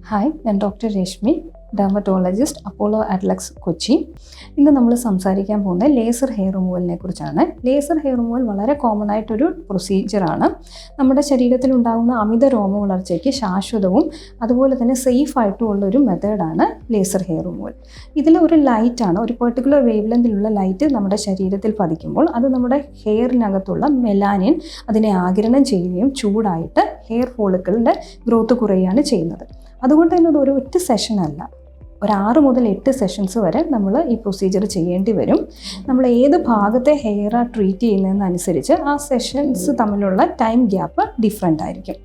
Hi, ഞാൻ doctor Reshmi, dermatologist, Apollo Adlux, Kochi. ഇന്ന് നമ്മൾ സംസാരിക്കാൻ പോകുന്നത് ലേസർ ഹെയർ റിമൂവലിനെ കുറിച്ചാണ്. ലേസർ ഹെയർ റിമൂവൽ വളരെ കോമൺ ആയിട്ടൊരു പ്രൊസീജിയറാണ്. നമ്മുടെ ശരീരത്തിൽ ഉണ്ടാകുന്ന അമിത രോമ വളർച്ചയ്ക്ക് ശാശ്വതവും അതുപോലെ തന്നെ സേഫായിട്ടും ഉള്ളൊരു മെത്തേഡാണ് ലേസർ ഹെയർ റിമൂവൽ. ഇതിൽ ഒരു ലൈറ്റാണ്, ഒരു പെർട്ടിക്കുലർ വേവ് ലെങ്തിലുള്ള ലൈറ്റ് നമ്മുടെ ശരീരത്തിൽ പതിക്കുമ്പോൾ അത് നമ്മുടെ ഹെയറിനകത്തുള്ള മെലാനിൻ അതിനെ ആഗിരണം ചെയ്യുകയും ചൂടായിട്ട് ഹെയർ ഫോളിക്കിളിൻ്റെ ഗ്രോത്ത് കുറയുകയാണ് ചെയ്യുന്നത്. അതുകൊണ്ട് തന്നെ അത് ഒറ്റ സെഷനല്ല, ഒരു 6 മുതൽ 8 സെഷൻസ് വരെ നമ്മൾ ഈ പ്രൊസീജിയർ ചെയ്യേണ്ടി വരും. നമ്മൾ ഏത് ഭാഗത്തെ ഹെയറാണ് ട്രീറ്റ് ചെയ്യുന്നതെന്നനുസരിച്ച് ആ സെഷൻസ് തമ്മിലുള്ള ടൈം ഗ്യാപ്പ് ഡിഫറെൻ്റ് ആയിരിക്കും.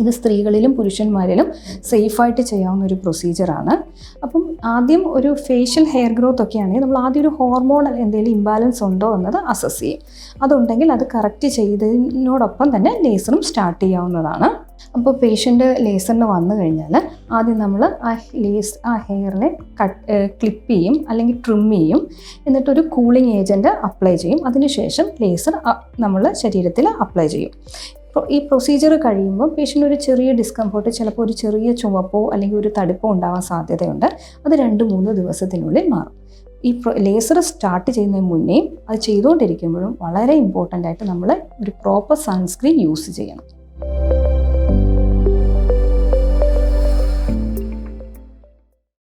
ഇത് സ്ത്രീകളിലും പുരുഷന്മാരിലും സേഫായിട്ട് ചെയ്യാവുന്ന ഒരു പ്രൊസീജിയറാണ്. അപ്പം ആദ്യം ഒരു ഫേഷ്യൽ ഹെയർ ഗ്രോത്ത് ഒക്കെ ആണെങ്കിൽ നമ്മൾ ആദ്യം ഒരു ഹോർമോണൽ എന്തെങ്കിലും ഇംബാലൻസ് ഉണ്ടോ എന്നത് അസസ് ചെയ്യും. അതുണ്ടെങ്കിൽ അത് കറക്റ്റ് ചെയ്തതിനോടൊപ്പം തന്നെ ലേസറും സ്റ്റാർട്ട് ചെയ്യാവുന്നതാണ്. അപ്പോൾ പേഷ്യൻ്റ് ലേസറിന് വന്നു കഴിഞ്ഞാൽ ആദ്യം നമ്മൾ ആ ഹെയറിനെ ക്ലിപ്പ് ചെയ്യും അല്ലെങ്കിൽ ട്രിം ചെയ്യും. എന്നിട്ടൊരു കൂളിംഗ് ഏജൻറ്റ് അപ്ലൈ ചെയ്യും. അതിനുശേഷം ലേസർ നമ്മൾ ശരീരത്തിൽ അപ്ലൈ ചെയ്യും. ഈ പ്രൊസീജിയർ കഴിയുമ്പോൾ പേഷ്യൻ്റ് ഒരു ചെറിയ ഡിസ്കംഫോർട്ട്, ചിലപ്പോൾ ഒരു ചെറിയ ചുവപ്പോ അല്ലെങ്കിൽ ഒരു തടുപ്പോ ഉണ്ടാവാൻ സാധ്യതയുണ്ട്. അത് 2-3 ദിവസത്തിനുള്ളിൽ മാറും. ഈ ലേസർ സ്റ്റാർട്ട് ചെയ്യുന്നതിന് മുന്നേ അത് ചെയ്തുകൊണ്ടിരിക്കുമ്പോഴും വളരെ ഇമ്പോർട്ടൻ്റ് ആയിട്ട് നമ്മൾ ഒരു പ്രോപ്പർ സൺസ്ക്രീൻ യൂസ് ചെയ്യണം.